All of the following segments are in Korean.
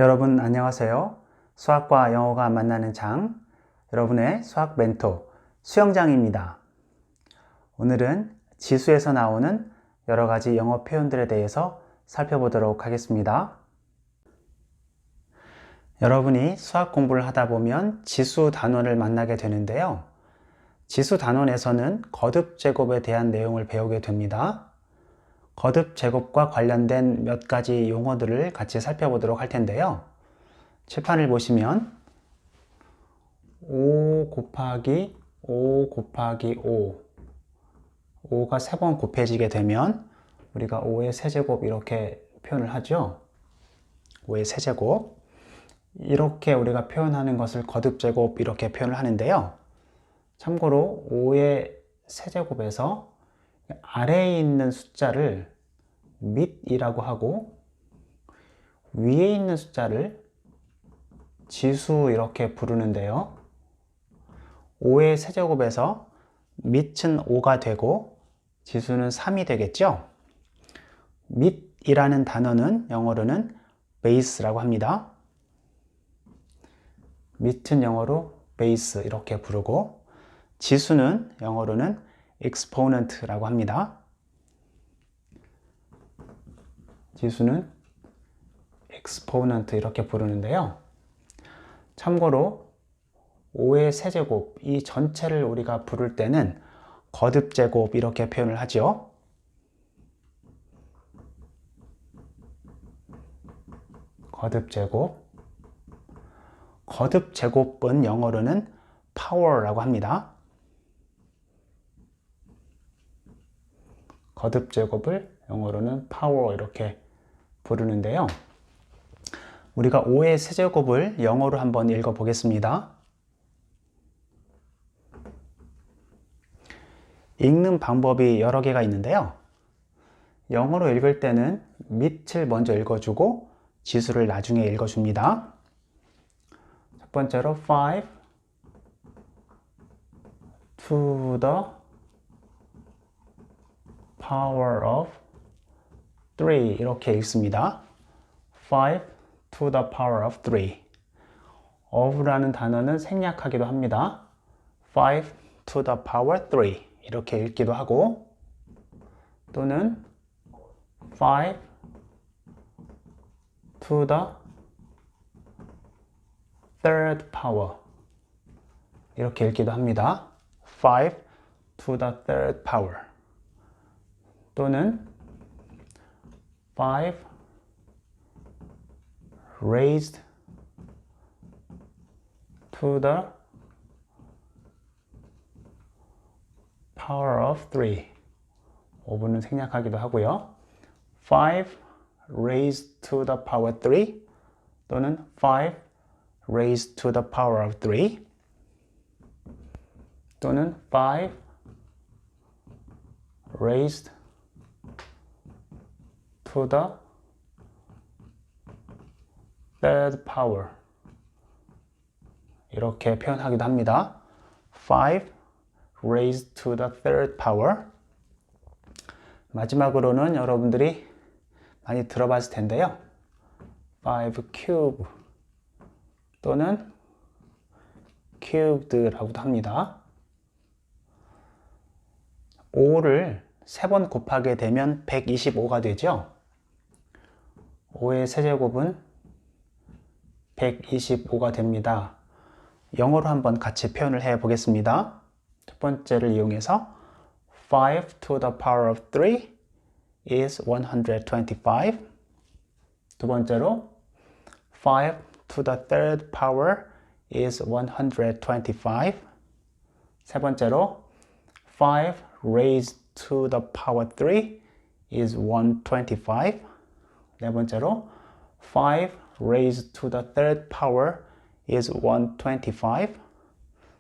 여러분 안녕하세요. 수학과 영어가 만나는 장, 여러분의 수학 멘토 수영장입니다. 오늘은 지수에서 나오는 여러 가지 영어 표현들에 대해서 살펴보도록 하겠습니다. 여러분이 수학 공부를 하다 보면 지수 단원을 만나게 되는데요. 지수 단원에서는 거듭 제곱에 대한 내용을 배우게 됩니다. 거듭 제곱과 관련된 몇 가지 용어들을 같이 살펴보도록 할 텐데요. 칠판을 보시면 5 곱하기 5 곱하기 5 5가 3번 곱해지게 되면 우리가 5의 세제곱 이렇게 표현을 하죠. 5의 세제곱 이렇게 우리가 표현하는 것을 거듭제곱 이렇게 표현을 하는데요. 참고로 5의 세제곱에서 아래에 있는 숫자를 밑이라고 하고 위에 있는 숫자를 지수 이렇게 부르는데요. 5의 세제곱에서 밑은 5가 되고 지수는 3이 되겠죠. 밑이라는 단어는 영어로는 base라고 합니다. 밑은 영어로 base 이렇게 부르고 지수는 영어로는 exponent라고 합니다. 지수는 exponent 이렇게 부르는데요. 참고로 5의 세제곱 이 전체를 우리가 부를 때는 거듭제곱 이렇게 표현을 하죠. 거듭제곱 거듭제곱은 영어로는 power라고 합니다. 거듭제곱을 영어로는 power 이렇게 부르는데요. 우리가 5의 세제곱을 영어로 한번 읽어 보겠습니다. 읽는 방법이 여러 개가 있는데요. 영어로 읽을 때는 밑을 먼저 읽어주고 지수를 나중에 읽어줍니다. 첫 번째로 5 to the power of 3 이렇게 읽습니다. 5 to the power of 3 of라는 단어는 생략하기도 합니다. 5 to the power 3 이렇게 읽기도 하고 또는 5 to the third power 이렇게 읽기도 합니다. 5 to the third power 또는 5 raised to the power of 3 5분은 생략하기도 하고요. 5 raised to the power 3 또는 5 raised to the power of 3 또는 5 raised to the third power 이렇게 표현하기도 합니다. 5 raised to the third power 마지막으로는 여러분들이 많이 들어봤을 텐데요. 5 cube 또는 cubed라고도 합니다. 5를 3번 곱하게 되면 125가 되죠. 5의 세제곱은 125가 됩니다. 영어로 한번 같이 표현을 해 보겠습니다. 첫 번째를 이용해서 5 to the power of 3 is 125. 두 번째로 5 to the third power is 125. 세 번째로 5 raised to the power 3 is 125. 네 번째로 5 raised to the third power is 125.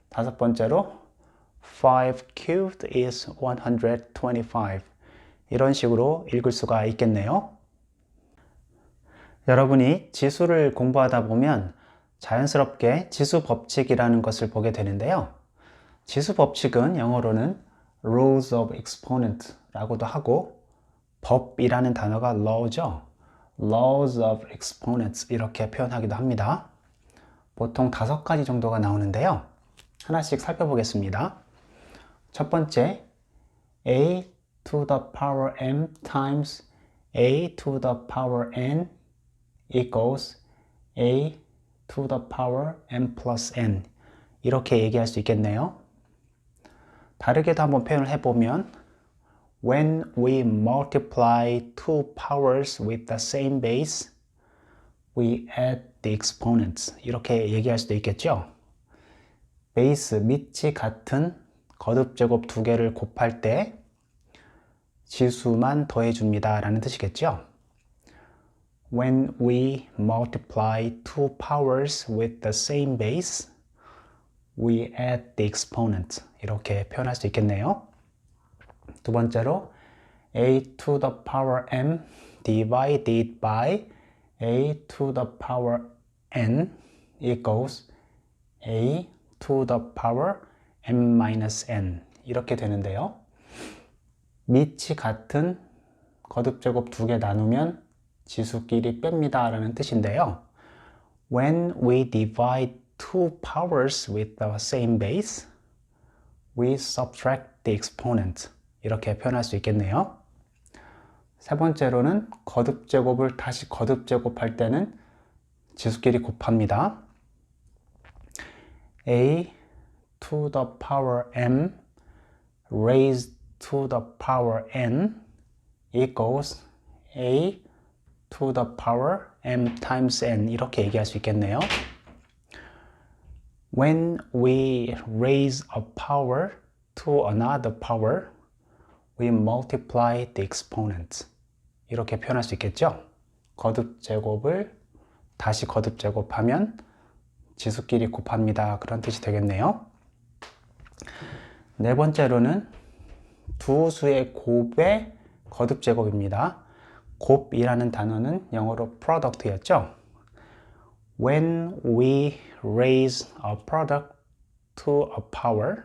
다섯 번째로 5 cubed is 125. 이런 식으로 읽을 수가 있겠네요. 여러분이 지수를 공부하다 보면 자연스럽게 지수 법칙이라는 것을 보게 되는데요. 지수 법칙은 영어로는 rules of exponent 라고도 하고 법이라는 단어가 law죠. laws of exponents 이렇게 표현하기도 합니다. 보통 5가지 정도가 나오는데요. 하나씩 살펴보겠습니다. 첫 번째, a to the power m times a to the power n equals a to the power m plus n 이렇게 얘기할 수 있겠네요. 다르게도 한번 표현을 해보면 When we multiply two powers with the same base, we add the exponents. 이렇게 얘기할 수도 있겠죠. 베이스, 밑이 같은 거듭제곱 두 개를 곱할 때 지수만 더해줍니다 라는 뜻이겠죠. When we multiply two powers with the same base, we add the exponent. 이렇게 표현할 수 있겠네요. 두 번째로 a to the power m divided by a to the power n equals a to the power m minus n 이렇게 되는데요. 밑이 같은 거듭제곱 두 개 나누면 지수끼리 뺍니다 라는 뜻인데요. When we divide two powers with the same base, we subtract the exponent. 이렇게 표현할 수 있겠네요. 세 번째로는 거듭제곱을 다시 거듭제곱할 때는 지수끼리 곱합니다. a to the power m raised to the power n equals a to the power m times n 이렇게 얘기할 수 있겠네요. When we raise a power to another power, we multiply the exponent. 이렇게 표현할 수 있겠죠? 거듭제곱을 다시 거듭제곱하면 지수끼리 곱합니다. 그런 뜻이 되겠네요. 네 번째로는 두 수의 곱의 거듭제곱입니다. 곱이라는 단어는 영어로 product였죠? When we raise a product to a power,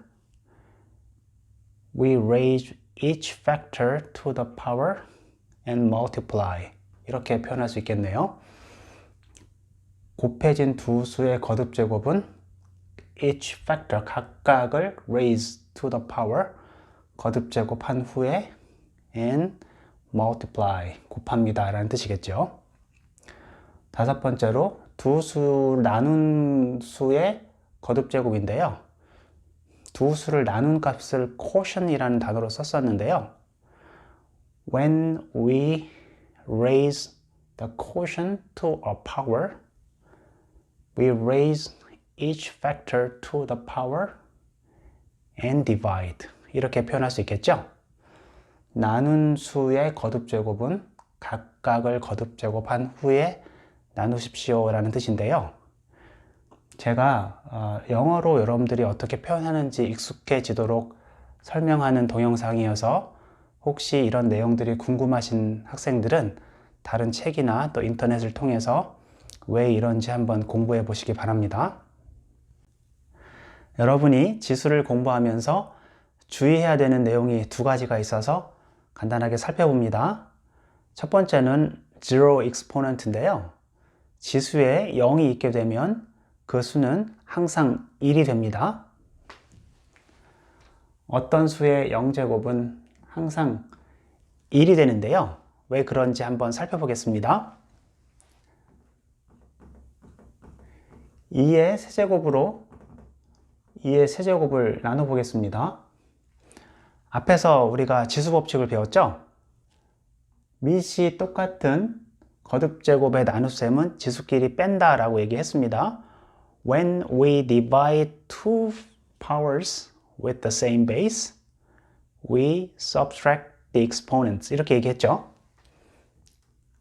we raise each factor to the power and multiply. 이렇게 표현할 수 있겠네요. 곱해진 두 수의 거듭제곱은 each factor, 각각을 raise to the power, 거듭제곱한 후에 and multiply, 곱합니다 라는 뜻이겠죠. 다섯 번째로 두 수 나눈 수의 거듭제곱인데요. 두 수를 나눈 값을 quotient이라는 단어로 썼었는데요. When we raise the quotient to a power, we raise each factor to the power and divide. 이렇게 표현할 수 있겠죠? 나눈 수의 거듭제곱은 각각을 거듭제곱한 후에 나누십시오 라는 뜻인데요. 제가 영어로 여러분들이 어떻게 표현하는지 익숙해지도록 설명하는 동영상이어서 혹시 이런 내용들이 궁금하신 학생들은 다른 책이나 또 인터넷을 통해서 왜 이런지 한번 공부해 보시기 바랍니다. 여러분이 지수를 공부하면서 주의해야 되는 내용이 두 가지가 있어서 간단하게 살펴봅니다. 첫 번째는 zero exponent인데요. 지수에 0이 있게 되면 그 수는 항상 1이 됩니다. 어떤 수의 0제곱은 항상 1이 되는데요. 왜 그런지 한번 살펴보겠습니다. 2의 세제곱으로 2의 세제곱을 나눠보겠습니다. 앞에서 우리가 지수법칙을 배웠죠? 밑이 똑같은 거듭제곱의 나눗셈은 지수끼리 뺀다 라고 얘기했습니다. When we divide two powers with the same base, we subtract the exponents. 이렇게 얘기했죠.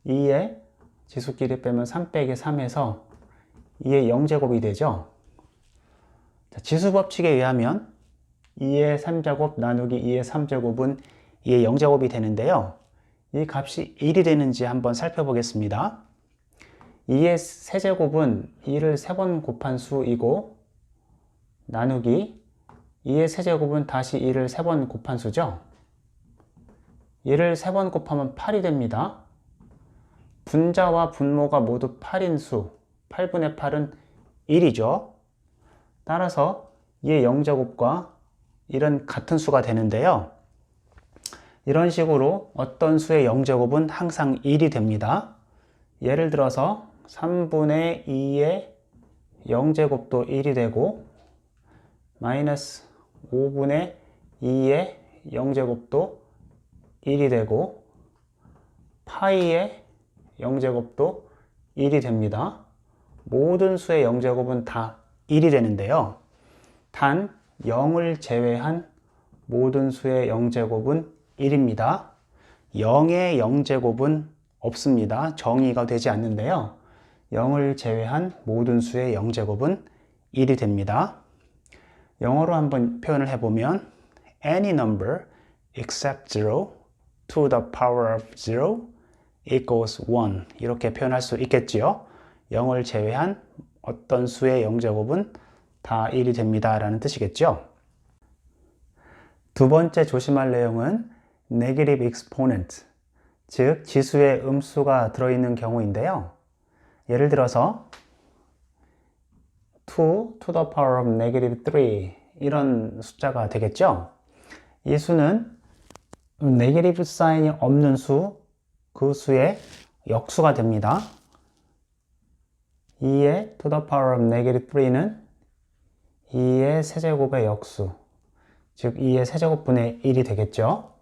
2의 지수끼리 빼면 3 빼기 3에서 2의 0제곱이 되죠. 자, 지수법칙에 의하면 2의 3제곱 나누기 2의 3제곱은 2의 0제곱이 되는데요. 이 값이 1이 되는지 한번 살펴보겠습니다. 2의 세제곱은 2를 3번 곱한 수이고 나누기 2의 세제곱은 다시 2를 3번 곱한 수죠. 2를 3번 곱하면 8이 됩니다. 분자와 분모가 모두 8인 수, 8분의 8은 1이죠. 따라서 얘 0제곱과 이런 같은 수가 되는데요. 이런 식으로 어떤 수의 0제곱은 항상 1이 됩니다. 예를 들어서 3분의 2의 0제곱도 1이 되고 마이너스 5분의 2의 0제곱도 1이 되고 파이의 0제곱도 1이 됩니다. 모든 수의 0제곱은 다 1이 되는데요. 단 0을 제외한 모든 수의 0제곱은 1입니다. 0의 0제곱은 없습니다. 정의가 되지 않는데요. 0을 제외한 모든 수의 0제곱은 1이 됩니다. 영어로 한번 표현을 해보면 any number except 0 to the power of 0 equals 1 이렇게 표현할 수 있겠지요. 0을 제외한 어떤 수의 0제곱은 다 1이 됩니다 라는 뜻이겠죠. 두 번째 조심할 내용은 negative exponent, 즉 지수에 음수가 들어있는 경우인데요. 예를 들어서 2 to the power of negative 3 이런 숫자가 되겠죠. 이 수는 네게티브 사인이 없는 수, 그 수의 역수가 됩니다. 2의 to the power of negative 3는 2의 세제곱의 역수, 즉 2의 세제곱분의 1이 되겠죠.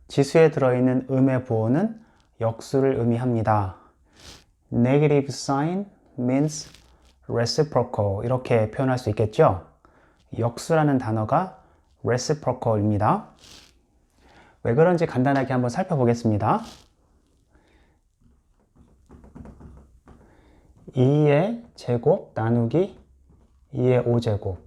지수에 들어있는 음의 부호는 역수를 의미합니다. Negative sign means reciprocal 이렇게 표현할 수 있겠죠. 역수라는 단어가 reciprocal입니다. 왜 그런지 간단하게 한번 살펴보겠습니다. 2의 제곱 나누기 2의 5제곱.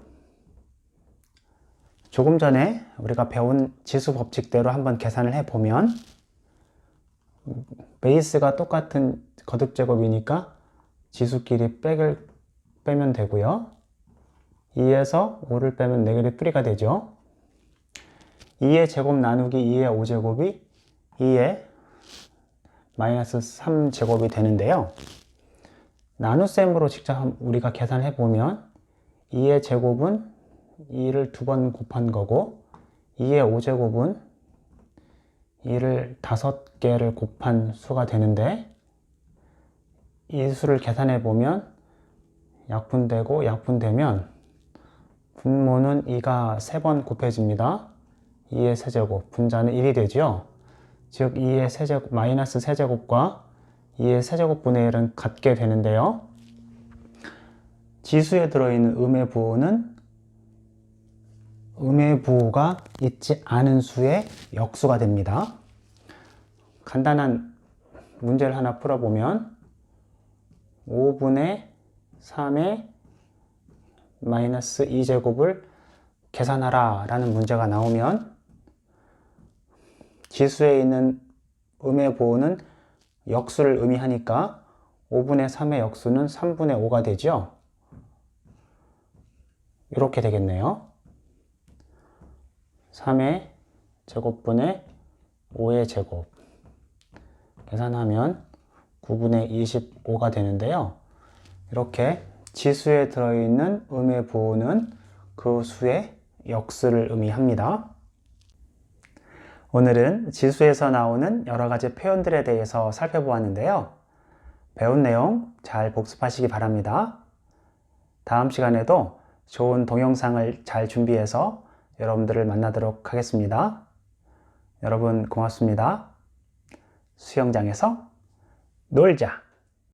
조금 전에 우리가 배운 지수 법칙대로 한번 계산을 해보면 베이스가 똑같은 거듭제곱이니까 지수끼리 빼면 되고요. 2에서 5를 빼면 네게티브 3가 되죠. 2의 제곱 나누기 2의 5제곱이 2의 마이너스 3제곱이 되는데요. 나눗셈으로 직접 우리가 계산을 해보면 2의 제곱은 2를 2번 곱한 거고 2의 5제곱은 2를 5개를 곱한 수가 되는데 이 수를 계산해 보면 약분되고 약분되면 분모는 2가 3번 곱해집니다. 2의 세제곱, 분자는 1이 되죠. 즉 2의 세제곱, 마이너스 세제곱과 2의 세제곱분의 1은 같게 되는데요. 지수에 들어있는 음의 부호는 음의 부호가 있지 않은 수의 역수가 됩니다. 간단한 문제를 하나 풀어보면 5분의 3의 마이너스 2제곱을 계산하라 라는 문제가 나오면 지수에 있는 음의 부호는 역수를 의미하니까 5분의 3의 역수는 3분의 5가 되죠. 이렇게 되겠네요. 3의 제곱분의 5의 제곱 계산하면 9분의 25가 되는데요. 이렇게 지수에 들어있는 음의 부호는 그 수의 역수를 의미합니다. 오늘은 지수에서 나오는 여러 가지 표현들에 대해서 살펴보았는데요. 배운 내용 잘 복습하시기 바랍니다. 다음 시간에도 좋은 동영상을 잘 준비해서 여러분들을 만나도록 하겠습니다. 여러분 고맙습니다. 수영장에서 놀자!